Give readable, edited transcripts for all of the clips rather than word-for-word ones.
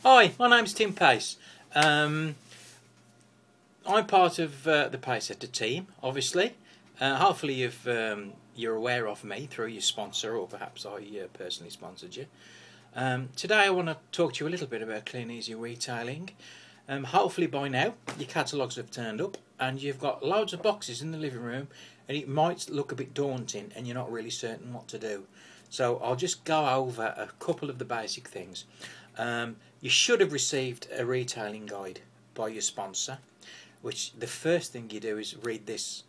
Hi, my name's Tim Pace. I'm part of the Pacesetter team, obviously. Hopefully you're aware of me through your sponsor, or perhaps I personally sponsored you. Today I want to talk to you a little bit about Clean Easy Retailing. Hopefully by now your catalogues have turned up and you've got loads of boxes in the living room, and it might look a bit daunting and you're not really certain what to do. So I'll just go over a couple of the basic things. You should have received a retailing guide by your sponsor, which the first thing you do is read this.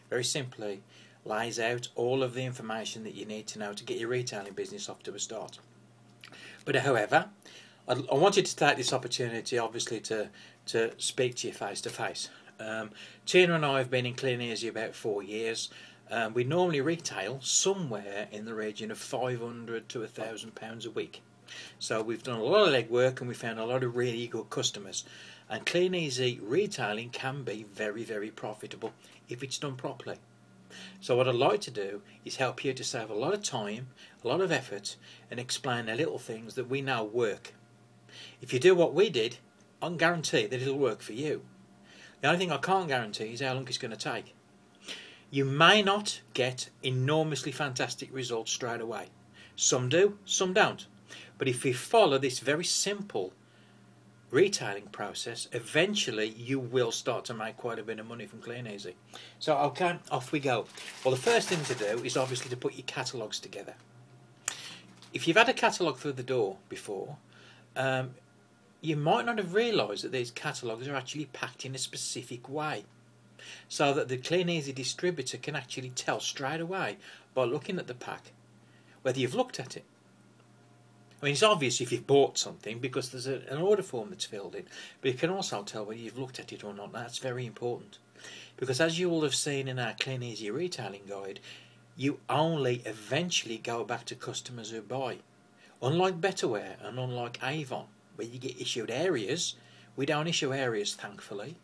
Very simply lays out all of the information that you need to know to get your retailing business off to a start. But however, I wanted to take this opportunity obviously to speak to you face to face. Tina and I have been in Clean Easy about 4 years. We normally retail somewhere in the region of £500 to £1,000 a week. So we've done a lot of legwork and we found a lot of really good customers. And Clean Easy retailing can be very, very profitable if it's done properly. So what I'd like to do is help you to save a lot of time, a lot of effort, and explain the little things that we know work. If you do what we did, I can guarantee that it'll work for you. The only thing I can't guarantee is how long it's going to take. You may not get enormously fantastic results straight away. Some do, some don't. But if you follow this very simple retailing process, eventually you will start to make quite a bit of money from Clean Easy. So okay, off we go. Well, the first thing to do is obviously to put your catalogues together. If you've had a catalogue through the door before, you might not have realised that these catalogues are actually packed in a specific way, so that the Clean Easy distributor can actually tell straight away by looking at the pack whether you've looked at it. I mean, it's obvious if you've bought something because there's an order form that's filled in, but you can also tell whether you've looked at it or not. That's very important, because as you will have seen in our Clean Easy Retailing Guide, you only eventually go back to customers who buy. Unlike Betterware and unlike Avon, where you get issued areas, we don't issue areas, thankfully.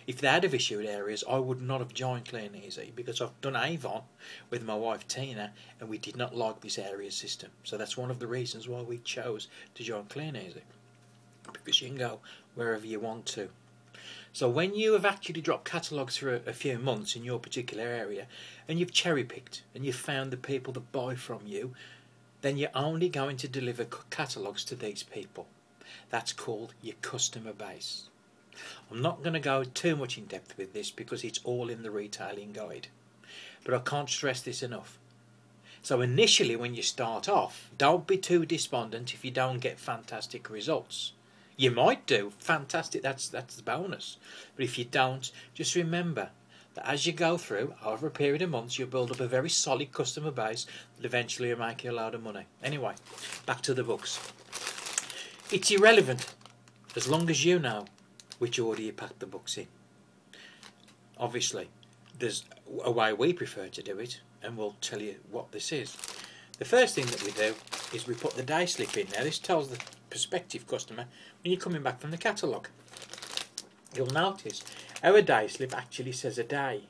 If they had have issued areas, I would not have joined Clean Easy, because I've done Avon with my wife Tina and we did not like this area system. So that's one of the reasons why we chose to join Clean Easy, because you can go wherever you want to. So when you have actually dropped catalogues for a few months in your particular area and you've cherry picked and you've found the people that buy from you, then you're only going to deliver catalogues to these people. That's called your customer base. I'm not going to go too much in depth with this because it's all in the retailing guide, but I can't stress this enough. So initially when you start off, don't be too despondent if you don't get fantastic results. You might do fantastic, that's the bonus, but if you don't, just remember that as you go through over a period of months, you'll build up a very solid customer base that eventually will make you a load of money. Anyway, back to the books. It's irrelevant as long as you know which order you pack the books in. Obviously, there's a way we prefer to do it, and we'll tell you what this is. The first thing that we do is we put the day slip in. Now, this tells the prospective customer when you're coming back from the catalogue. You'll notice our day slip actually says a day.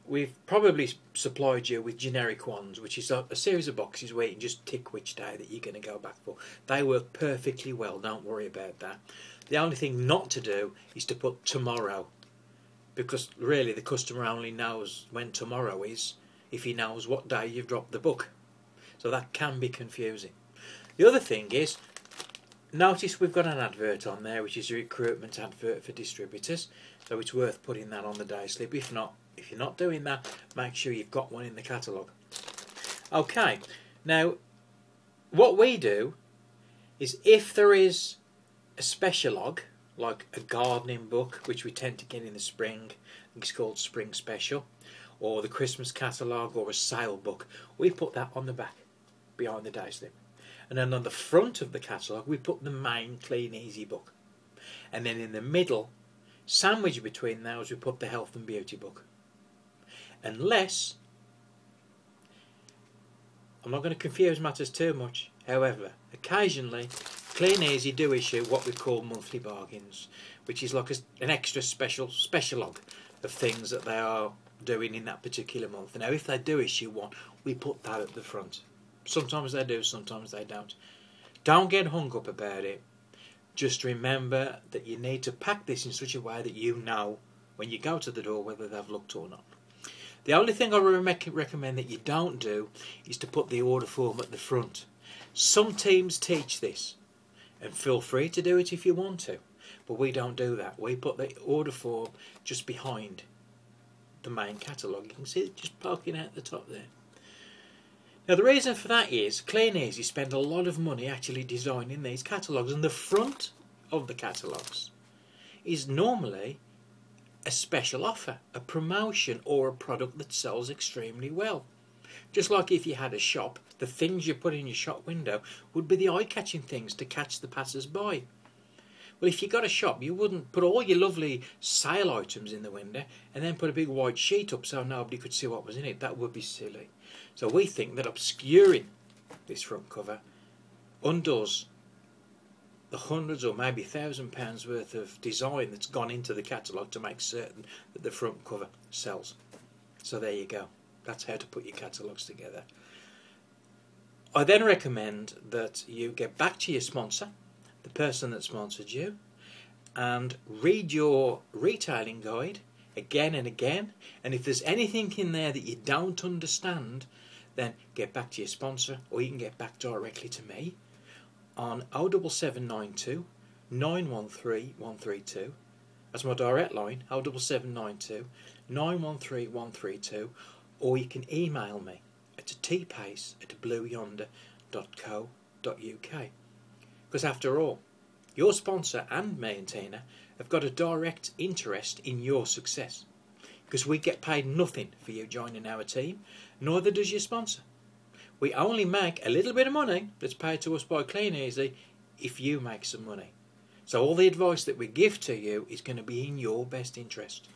We've probably supplied you with generic ones, which is a series of boxes where you can just tick which day that you're going to go back for. They work perfectly well, don't worry about that. The only thing not to do is to put tomorrow, because really the customer only knows when tomorrow is if he knows what day you've dropped the book. So that can be confusing. The other thing is, notice we've got an advert on there, which is a recruitment advert for distributors, so it's worth putting that on the day slip. If you're not doing that, make sure you've got one in the catalogue. Okay, now what we do is, if there is a specialogue, like a gardening book, which we tend to get in the spring, I think it's called Spring Special, or the Christmas catalogue, or a sale book, we put that on the back behind the day slip. And then on the front of the catalogue we put the main Clean Easy book, and then in the middle, sandwiched between those, we put the health and beauty book. Unless, I'm not going to confuse matters too much, however, occasionally Clean Easy do issue what we call monthly bargains, which is like an extra specialogue of things that they are doing in that particular month. Now, if they do issue one, we put that at the front. Sometimes they do, sometimes they don't. Don't get hung up about it. Just remember that you need to pack this in such a way that you know when you go to the door whether they've looked or not. The only thing I recommend that you don't do is to put the order form at the front. Some teams teach this, and feel free to do it if you want to, but we don't do that. We put the order form just behind the main catalogue. You can see it just poking out the top there. Now the reason for that is Clean Easy spend a lot of money actually designing these catalogues, and the front of the catalogues is normally a special offer, a promotion, or a product that sells extremely well. Just like if you had a shop, the things you put in your shop window would be the eye-catching things to catch the passers-by. Well, if you got a shop, you wouldn't put all your lovely sale items in the window and then put a big white sheet up so nobody could see what was in it. That would be silly. So we think that obscuring this front cover undoes the hundreds or maybe £1,000 worth of design that's gone into the catalogue to make certain that the front cover sells. So there you go. That's how to put your catalogues together. I then recommend that you get back to your sponsor, the person that sponsored you, and read your retailing guide again and again. And if there's anything in there that you don't understand, then get back to your sponsor, or you can get back directly to me on 07792 913 132. That's my direct line, 07792 913 132, or you can email me at tpace@blueyonder.co.uk. Because after all, your sponsor and me and Tina have got a direct interest in your success, because we get paid nothing for you joining our team, neither does your sponsor. We only make a little bit of money that's paid to us by Clean Easy if you make some money. So all the advice that we give to you is going to be in your best interest.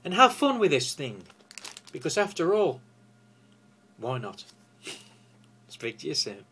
And have fun with this thing, because after all, why not? Speak to you soon.